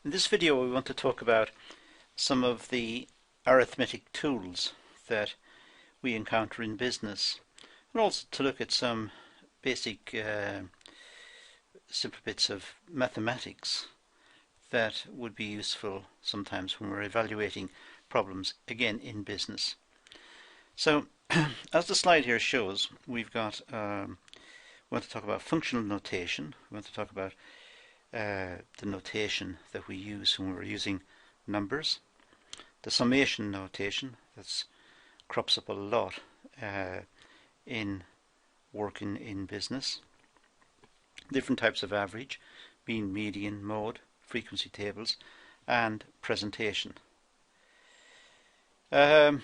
In this video we want to talk about some of the arithmetic tools that we encounter in business, and also to look at some basic simple bits of mathematics that would be useful sometimes when we're evaluating problems, again, in business. So as the slide here shows, we've got we want to talk about functional notation. We want to talk about the notation that we use when we're using numbers. The summation notation that crops up a lot in working in business. Different types of average, mean, median, mode, frequency tables, and presentation. Now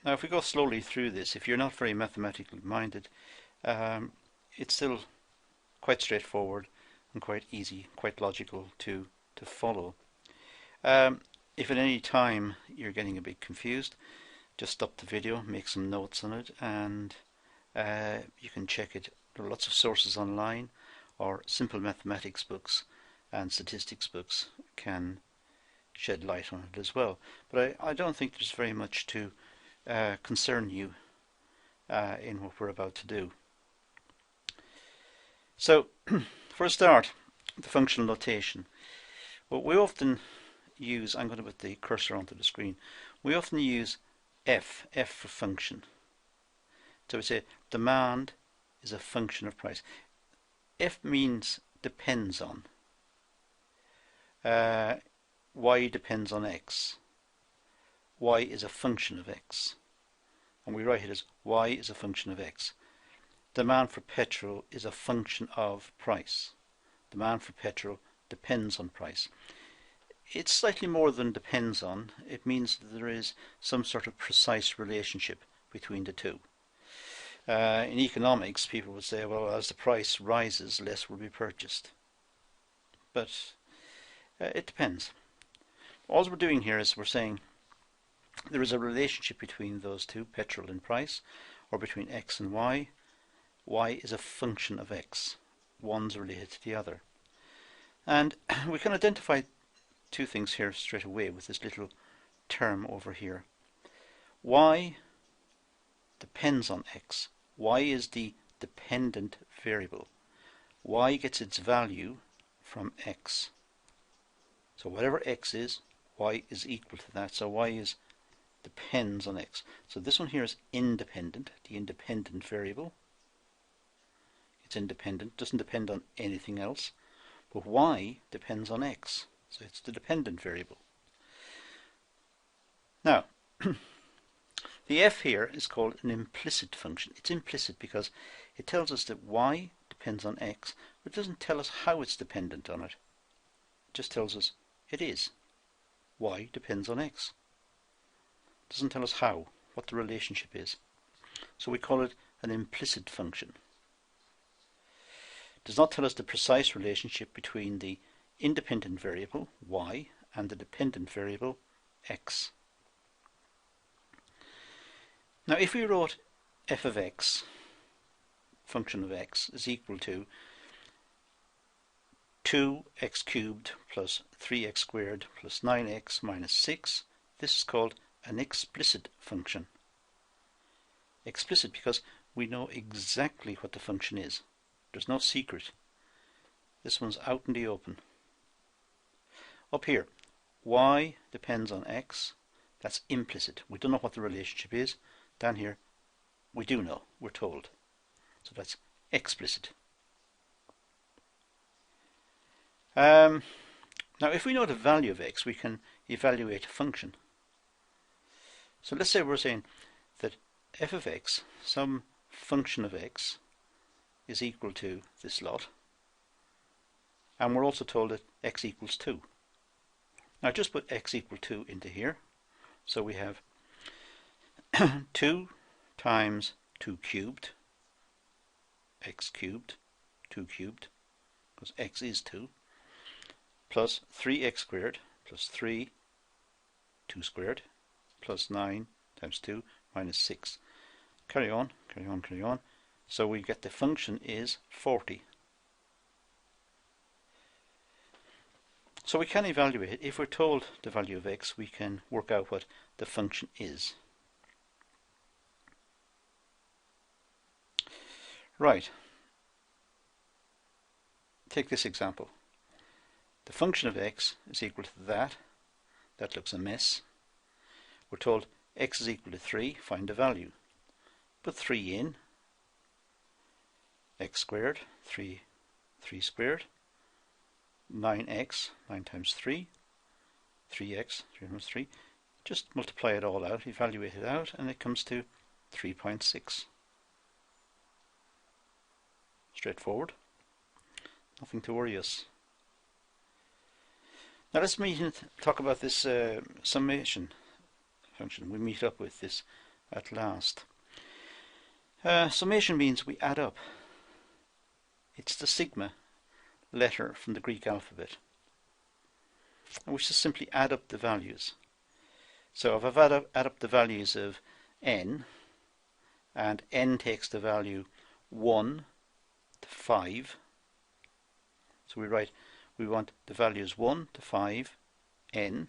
if we go slowly through this, if you're not very mathematically minded, it's still quite straightforward and quite easy, quite logical to follow. If at any time you're getting a bit confused, just stop the video, make some notes on it, and you can check it. There are lots of sources online, or simple mathematics books and statistics books can shed light on it as well. But I don't think there's very much to concern you in what we're about to do. So for a start, the functional notation. What we often use, I'm going to put the cursor onto the screen, we often use F for function. So we say demand is a function of price. F means depends on. Y depends on X. Y is a function of X. And we write it as Y is a function of X. Demand for petrol is a function of price. Demand for petrol depends on price. It's slightly more than depends on. It means that there is some sort of precise relationship between the two. In economics, people would say, well, as the price rises, less will be purchased. But it depends. All we're doing here is we're saying there is a relationship between those two, petrol and price, or between X and Y. Y is a function of X. One's related to the other. And we can identify two things here straight away with this little term over here. Y depends on X. Y is the dependent variable. Y gets its value from X. So whatever X is, Y is equal to that. So Y is depends on X. So this one here is independent, the independent variable. It's independent, doesn't depend on anything else. But Y depends on X. So it's the dependent variable. Now, the F here is called an implicit function. It's implicit because it tells us that Y depends on X, but it doesn't tell us how it's dependent on it. It just tells us it is. Y depends on X. It doesn't tell us how, what the relationship is. So we call it an implicit function. It does not tell us the precise relationship between the independent variable, Y, and the dependent variable, X. Now if we wrote f of x, function of x, is equal to 2x cubed plus 3x squared plus 9x minus 6, this is called an explicit function. Explicit because we know exactly what the function is. There's no secret. This one's out in the open. Up here, y depends on x. That's implicit. We don't know what the relationship is. Down here, we do know. We're told. So that's explicit. Now, if we know the value of x, we can evaluate a function. So let's say we're saying that f of x, some function of x, is equal to this lot. And we're also told that x equals 2. Now just put x equal 2 into here. So we have 2 times 2 cubed, x cubed, 2 cubed, because x is 2, plus 3x squared, plus 3, 2 squared, plus 9 times 2, minus 6. Carry on, carry on, carry on. So we get the function is 40. So we can evaluate it. If we're told the value of x, we can work out what the function is. Right. Take this example. The function of x is equal to that. That looks a mess. We're told x is equal to 3, find the value. Put 3 in. X squared, 3 squared. 9x, 9 times 3. 3x, 3 times 3. Just multiply it all out, evaluate it out, and it comes to 3.6. Straightforward. Nothing to worry us. Now let's talk about this summation function. We meet up with this at last. Summation means we add up. It's the sigma letter from the Greek alphabet. And we just simply add up the values. So if I add up the values of n, and n takes the value 1 to 5, so we want the values 1 to 5, n.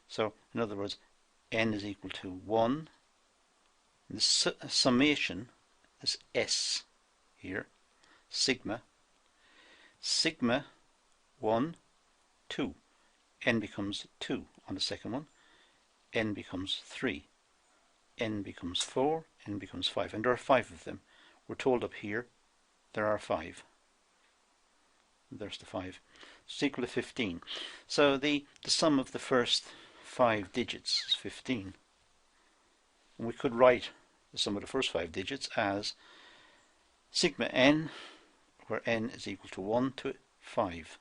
So in other words, n is equal to 1. The summation is s here, sigma 1, 2. N becomes 2 on the second one. N becomes 3. N becomes 4. N becomes 5. And there are 5 of them. We're told up here there are 5. There's the 5. It's equal to 15. So the sum of the first 5 digits is 15. And we could write the sum of the first 5 digits as sigma n, where n is equal to 1 to 5.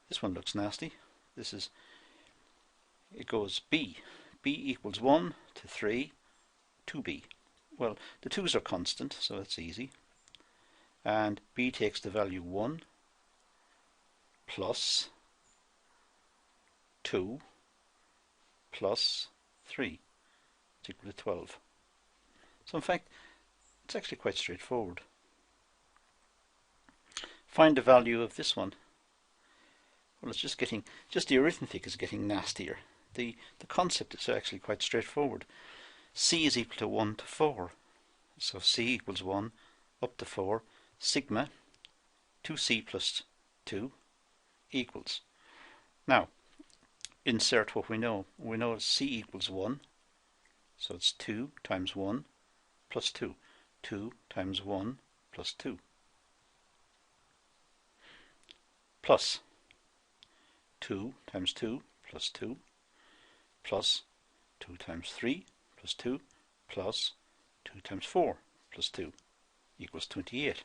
This one looks nasty. It goes b. b equals 1 to 3, 2b. Well, the 2's are constant, so that's easy. And b takes the value 1 plus 2 plus 3. It's equal to 12. So in fact, it's actually quite straightforward. Find the value of this one. Well, it's just the arithmetic is getting nastier. The concept is actually quite straightforward. C is equal to 1 to 4. So C equals 1 up to 4. Sigma 2C plus 2 equals. Now, insert what we know. We know C equals 1. So it's 2 times 1 plus 2. 2 times 1 plus 2. Plus 2 times 2 plus 2 plus 2 times 3 plus 2 plus 2 times 4 plus 2 equals 28.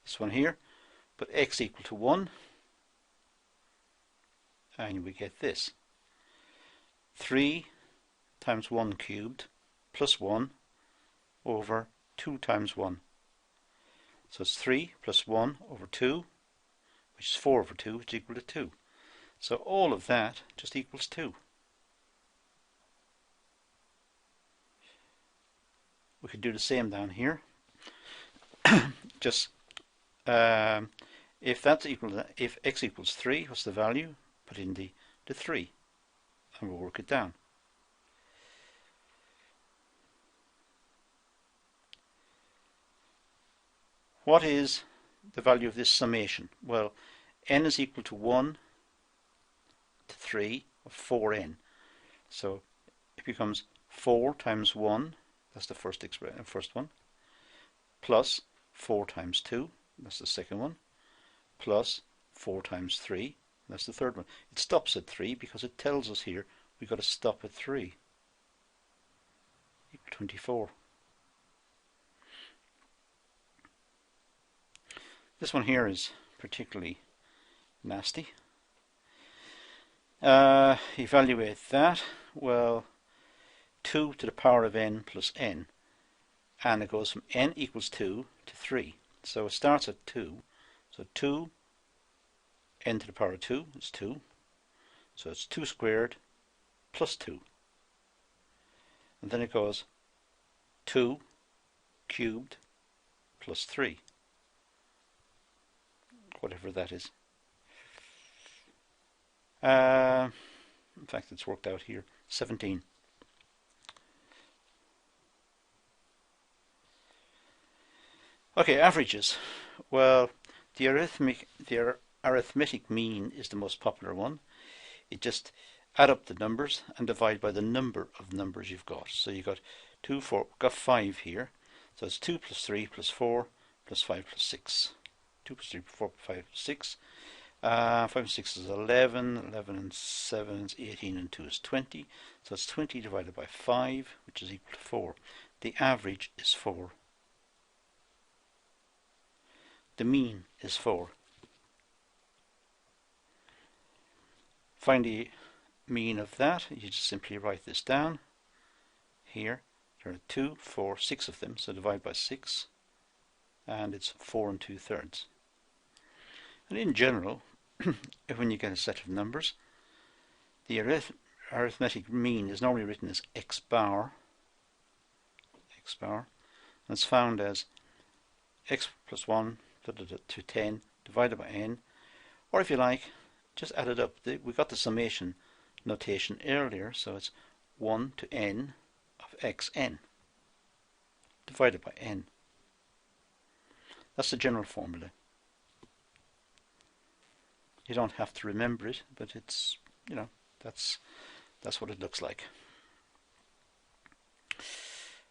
This one here, put x equal to 1, and we get this. 3 times 1 cubed plus 1 over 2 times 1. So it's 3 plus 1 over 2, which is 4 over 2, which is equal to 2. So all of that just equals 2. We could do the same down here. Just if x equals 3, what's the value? Put in the 3, and we'll work it down. What is the value of this summation? Well, n is equal to 1 to 3 of 4n. So it becomes 4 times 1, that's the first one, plus 4 times 2, that's the second one, plus 4 times 3, that's the third one. It stops at 3 because it tells us here we've got to stop at 3. Equal 24. This one here is particularly nasty. Evaluate that. Well, 2 to the power of n plus n. And it goes from n equals 2 to 3. So it starts at 2. So 2 n to the power of 2 is 2. So it's 2 squared plus 2. And then it goes 2 cubed plus 3, whatever that is. In fact, it's worked out here, 17. Okay, averages. Well, the arithmetic mean is the most popular one. It just add up the numbers and divide by the number of numbers you've got. So you've got 2, 4, we've got 5 here. So it's 2 plus 3 plus 4 plus 5 plus 6. 2 plus 3 plus 4 plus 5 plus 6. 5 and 6 is 11, 11 and 7 is 18, and 2 is 20. So it's 20 divided by 5, which is equal to 4. The average is 4. The mean is 4. Find the mean of that. You just simply write this down. Here there are 2, 4, 6 of them, so divide by 6, and it's 4 and 2/3. And in general, when you get a set of numbers, the arithmetic mean is normally written as x bar, and it's found as x plus 1 to 10 divided by n, or if you like, just add it up. We got the summation notation earlier, so it's 1 to n of xn divided by n. That's the general formula. You don't have to remember it, but it's, you know, that's what it looks like.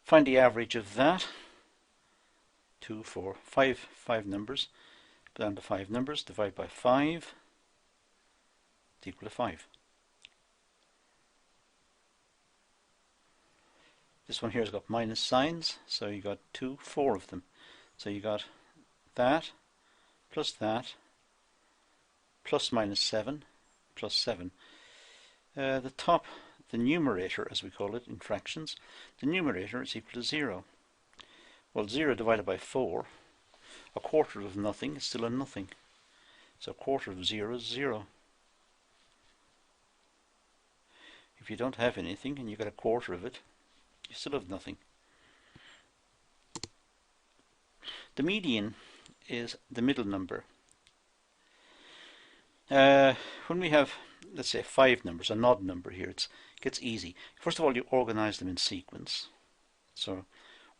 Find the average of that. 2, 4, 5 numbers, down to 5 numbers, divide by 5, it's equal to 5. This one here has got minus signs, so you got 2, 4 of them. So you got that, plus minus 7, plus 7. The top, the numerator, as we call it in fractions, the numerator is equal to 0. Well, 0 divided by 4, a quarter of nothing is still a nothing. So a quarter of 0 is 0. If you don't have anything and you get a quarter of it, you still have nothing. The median is the middle number. When we have, let's say, 5 numbers, an odd number here, it gets easy. First of all, you organize them in sequence. So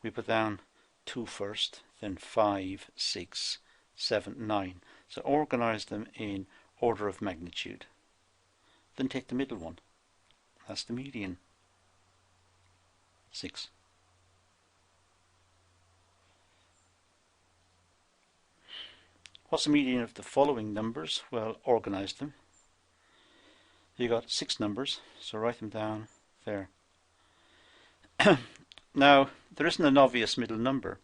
we put down 2 first, then 5, 6, 7, 9. So organize them in order of magnitude. Then take the middle one. That's the median. 6. What's the median of the following numbers? Well, organize them. You got 6 numbers, so write them down there. Now, there isn't an obvious middle number.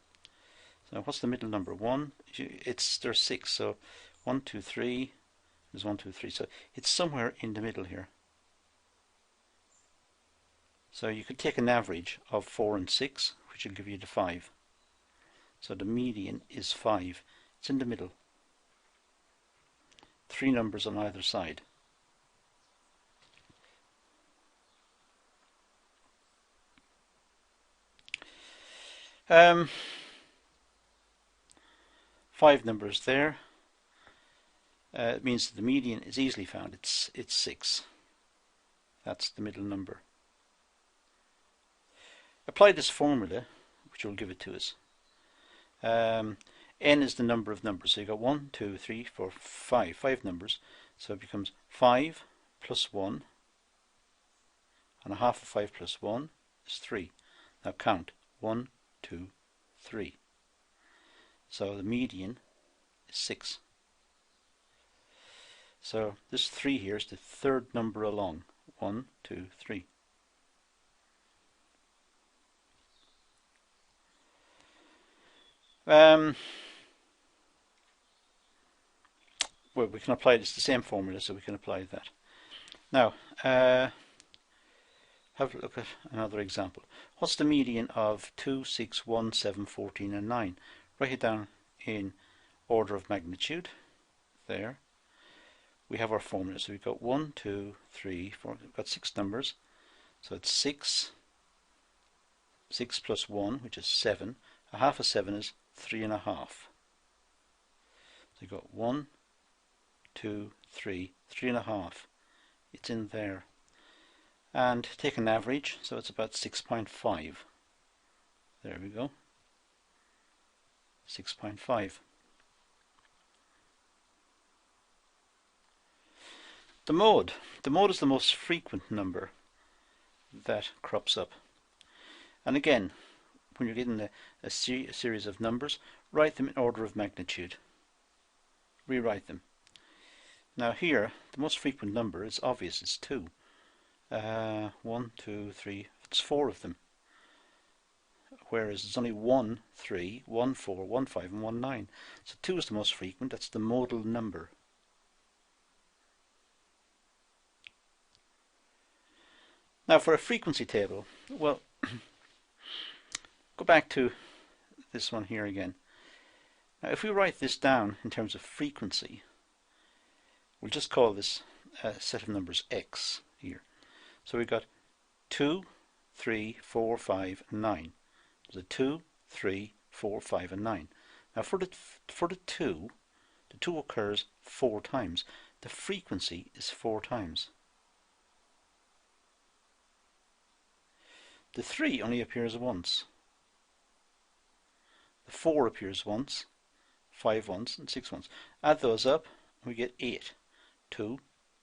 So what's the middle number? 1. There's 6, so 1, 2, 3. There's 1, 2, 3. So it's somewhere in the middle here. So you could take an average of 4 and 6, which will give you the 5. So the median is 5. It's in the middle. 3 numbers on either side. Five numbers there. It means that the median is easily found. It's 6. That's the middle number. Apply this formula, which will give it to us. N is the number of numbers. So you've got 1, 2, 3, 4, 5. 5 numbers. So it becomes 5 plus 1. And a half of 5 plus 1 is 3. Now count. 1, 2, 3. So the median is 6. So this 3 here is the third number along. 1, 2, 3. Well, we can apply this, the same formula, so we can apply that. Now, have a look at another example. What's the median of 2, 6, 1, 7, 14 and 9? Write it down in order of magnitude. There. We have our formula. So we've got 1, 2, 3, 4. We've got 6 numbers. So it's 6 6 plus 1, which is 7. A half of 7 is 3.5. So you've got 1, 2, 3, 3.5. It's in there. And take an average, so it's about 6.5. There we go. 6.5. The mode. The mode is the most frequent number that crops up. And again, when you're getting a series of numbers, write them in order of magnitude. Rewrite them. Now here, the most frequent number is obvious, it's 2. 1, 2, 3, it's 4 of them. Whereas there's only 1, 3, 1, 4, 1, 5 and 1, 9. So 2 is the most frequent, that's the modal number. Now for a frequency table, well, go back to this one here again. Now if we write this down in terms of frequency, we'll just call this set of numbers x here. So we've got 2, 3, 4, 5 and 9. There's a 2, 3, 4, 5 and 9. Now for the 2, the 2 occurs 4 times. The frequency is 4 times. The 3 only appears once. The 4 appears once, 5 once and 6 once. Add those up and we get 8. 2,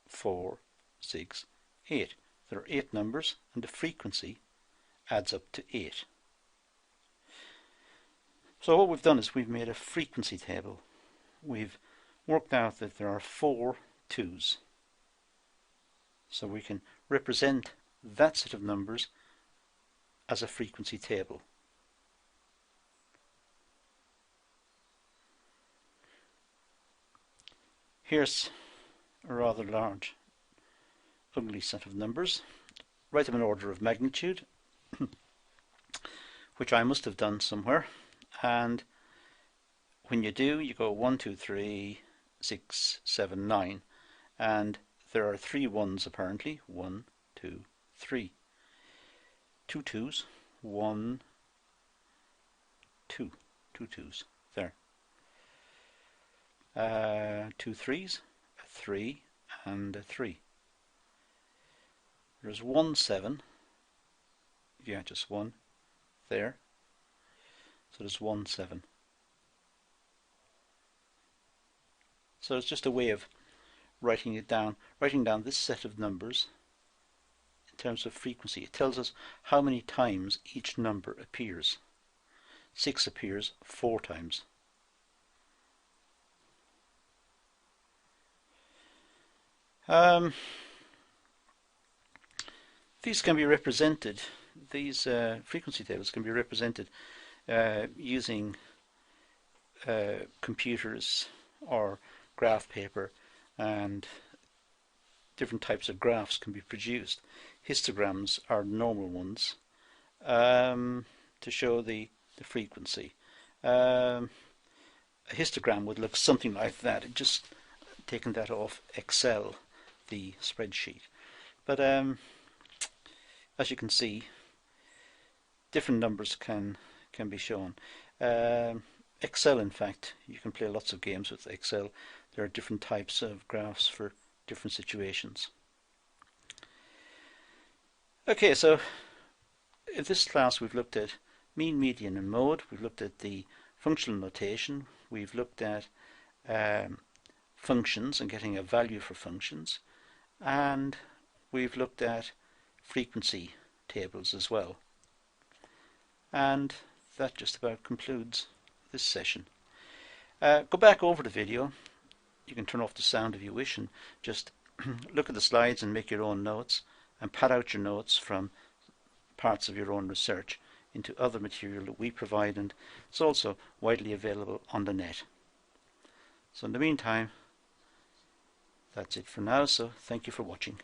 4, 6, 8. There are 8 numbers and the frequency adds up to 8. So what we've done is we've made a frequency table. We've worked out that there are 4 2's. So we can represent that set of numbers as a frequency table. Here's a rather large, ugly set of numbers. Write them in order of magnitude, which I must have done somewhere. And when you do, you go 1, 2, 3, 6, 7, 9. And there are 3 1's apparently. 1, 2, 3. 2 2's. 1, 2. 2 2's. There. 2 3's. A 3 and a 3. There's 1 7. Yeah, just 1 there. So there's 1 7. So it's just a way of writing it down, writing down this set of numbers in terms of frequency. It tells us how many times each number appears. 6 appears 4 times. These can be represented, these frequency tables can be represented using computers or graph paper, and different types of graphs can be produced. Histograms are normal ones to show the frequency. A histogram would look something like that. It just taken that off Excel, the spreadsheet. But as you can see, different numbers can be shown. Excel, in fact, you can play lots of games with Excel. There are different types of graphs for different situations. Okay, so in this class we've looked at mean, median and mode. We've looked at the functional notation. We've looked at functions and getting a value for functions, and we've looked at frequency tables as well. And that just about concludes this session. Go back over the video. You can turn off the sound if you wish and just look at the slides and make your own notes, and pad out your notes from parts of your own research into other material that we provide, and it's also widely available on the net. So in the meantime, that's it for now, so thank you for watching.